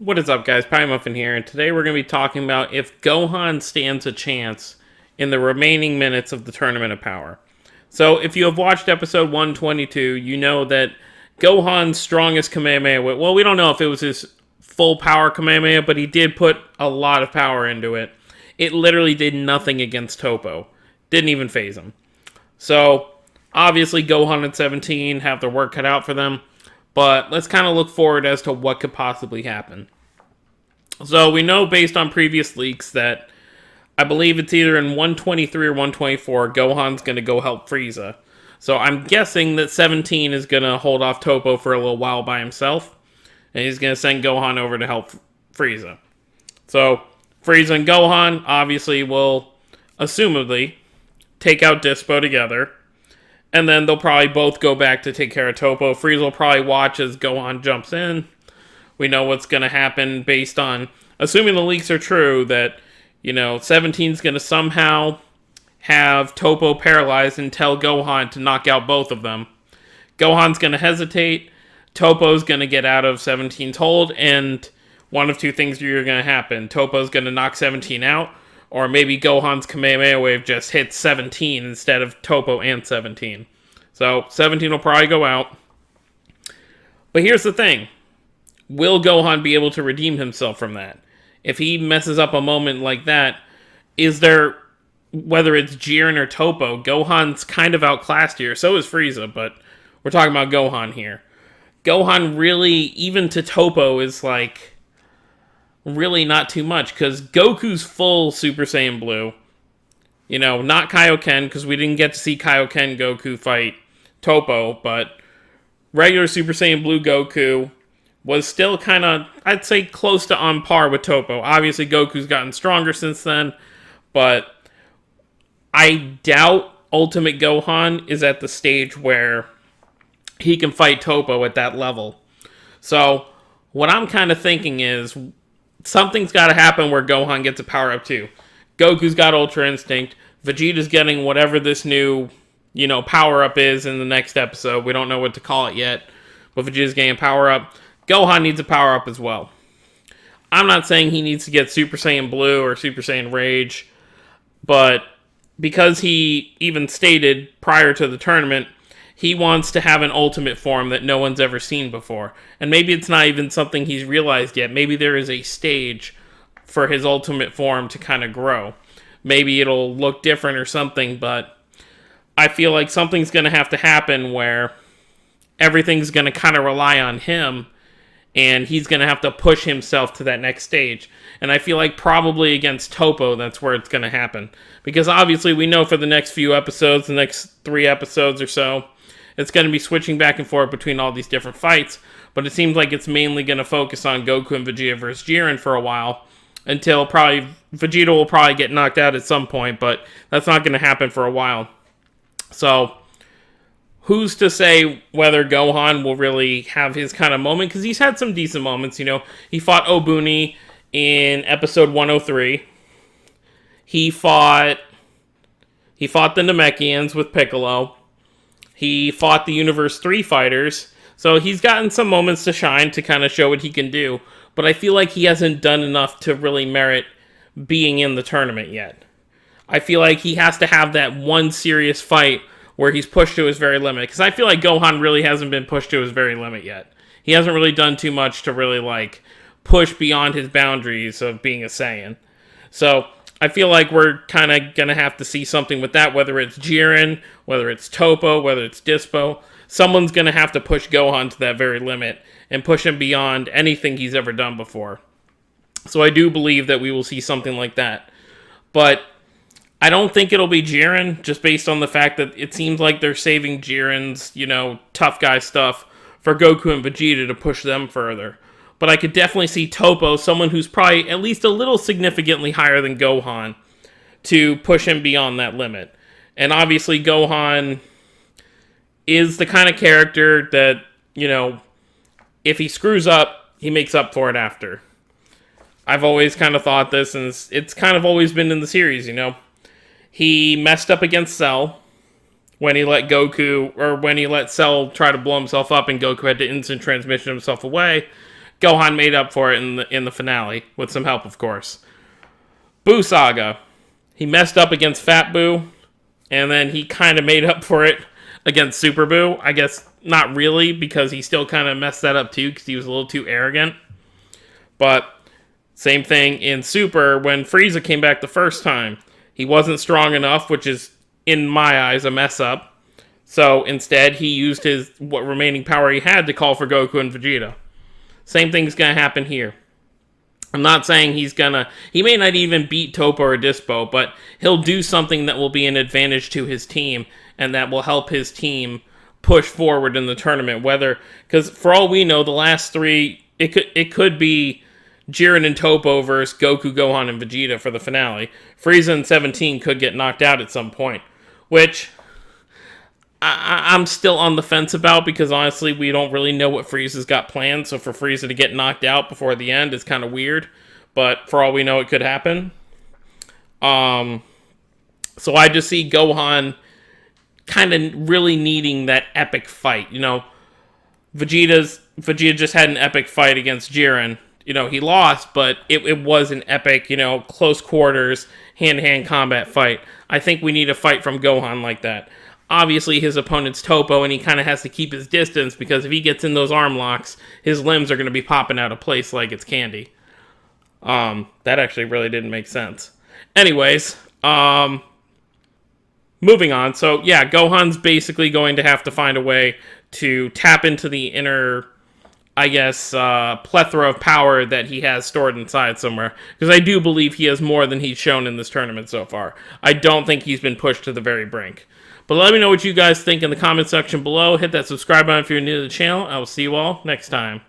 What is up, guys? Pie Muffin here, and today we're going to be talking about if Gohan stands a chance in the remaining minutes of the Tournament of Power. So, if you have watched episode 122, you know that Gohan's strongest Kamehameha, well, we don't know if it was his full power Kamehameha, but he did put a lot of power into it. It literally did nothing against Toppo. Didn't even phase him. So, obviously, Gohan and 17 have their work cut out for them. But let's kind of look forward as to what could possibly happen. So we know based on previous leaks that I believe it's either in 123 or 124, Gohan's going to go help Frieza. So I'm guessing that 17 is going to hold off Toppo for a little while by himself. And he's going to send Gohan over to help Frieza. So Frieza and Gohan obviously will, assumedly, take out Dispo together. And then they'll probably both go back to take care of Toppo. Frieza will probably watch as Gohan jumps in. We know what's going to happen based on, assuming the leaks are true, that, 17's going to somehow have Toppo paralyzed and tell Gohan to knock out both of them. Gohan's going to hesitate. Toppo's going to get out of 17's hold, and one of two things are going to happen. Toppo's going to knock 17 out, or maybe Gohan's Kamehameha Wave just hits 17 instead of Toppo and 17. So 17 will probably go out. But here's the thing. Will Gohan be able to redeem himself from that? If he messes up a moment like that, is there, whether it's Jiren or Toppo, Gohan's kind of outclassed here. So is Frieza, but we're talking about Gohan here. Gohan really, even to Toppo, is like really not too much, because Goku's full Super Saiyan Blue. Not Kaioken, because we didn't get to see Kaioken Goku fight Toppo, but regular Super Saiyan Blue Goku was still kind of, I'd say, close to on par with Toppo. Obviously, Goku's gotten stronger since then, but I doubt Ultimate Gohan is at the stage where he can fight Toppo at that level. So, what I'm kind of thinking is, something's got to happen where Gohan gets a power-up too. Goku's got Ultra Instinct. Vegeta's getting whatever this new, power-up is in the next episode. We don't know what to call it yet. But Vegeta's getting a power-up. Gohan needs a power-up as well. I'm not saying he needs to get Super Saiyan Blue or Super Saiyan Rage. But because he even stated prior to the tournament, he wants to have an ultimate form that no one's ever seen before. And maybe it's not even something he's realized yet. Maybe there is a stage for his ultimate form to kind of grow. Maybe it'll look different or something, but I feel like something's going to have to happen where everything's going to kind of rely on him, and he's going to have to push himself to that next stage. And I feel like probably against Toppo, that's where it's going to happen. Because obviously we know for the next few episodes, the next 3 episodes or so, it's going to be switching back and forth between all these different fights, but it seems like it's mainly going to focus on Goku and Vegeta versus Jiren for a while, until probably Vegeta will probably get knocked out at some point, but that's not going to happen for a while. So, who's to say whether Gohan will really have his kind of moment, because he's had some decent moments, He fought Obuni in episode 103. He fought the Namekians with Piccolo. He fought the Universe 3 fighters, so he's gotten some moments to shine to kind of show what he can do, but I feel like he hasn't done enough to really merit being in the tournament yet. I feel like he has to have that one serious fight where he's pushed to his very limit, because I feel like Gohan really hasn't been pushed to his very limit yet. He hasn't really done too much to really, push beyond his boundaries of being a Saiyan. So, I feel like we're kind of going to have to see something with that, whether it's Jiren, whether it's Toppo, whether it's Dispo. Someone's going to have to push Gohan to that very limit and push him beyond anything he's ever done before. So I do believe that we will see something like that. But I don't think it'll be Jiren, just based on the fact that it seems like they're saving Jiren's, tough guy stuff for Goku and Vegeta to push them further. But I could definitely see Toppo, someone who's probably at least a little significantly higher than Gohan, to push him beyond that limit. And obviously Gohan is the kind of character that, if he screws up, he makes up for it after. I've always kind of thought this, and it's kind of always been in the series, He messed up against Cell when he let Cell try to blow himself up and Goku had to instant transmission himself away. Gohan made up for it in the finale, with some help, of course. Boo Saga. He messed up against Fat Boo, and then he kind of made up for it against Super Boo. I guess not really, because he still kind of messed that up too, because he was a little too arrogant. But same thing in Super, when Frieza came back the first time. He wasn't strong enough, which is, in my eyes, a mess up. So instead, he used his what remaining power he had to call for Goku and Vegeta. Same thing's going to happen here. I'm not saying he may not even beat Toppo or Dispo, but he'll do something that will be an advantage to his team, and that will help his team push forward in the tournament. Because for all we know, the last three, it could be Jiren and Toppo versus Goku, Gohan, and Vegeta for the finale. Frieza and 17 could get knocked out at some point, which I'm still on the fence about, because honestly, we don't really know what Frieza's got planned, so for Frieza to get knocked out before the end is kind of weird, but for all we know, it could happen. So I just see Gohan kind of really needing that epic fight. Vegeta just had an epic fight against Jiren. He lost, but it was an epic, close quarters, hand-to-hand combat fight. I think we need a fight from Gohan like that. Obviously, his opponent's Toppo, and he kind of has to keep his distance, because if he gets in those arm locks, his limbs are going to be popping out of place like it's candy. That actually really didn't make sense. Anyways, moving on. So, yeah, Gohan's basically going to have to find a way to tap into the inner, I guess, plethora of power that he has stored inside somewhere. Because I do believe he has more than he's shown in this tournament so far. I don't think he's been pushed to the very brink. But let me know what you guys think in the comment section below. Hit that subscribe button if you're new to the channel. I will see you all next time.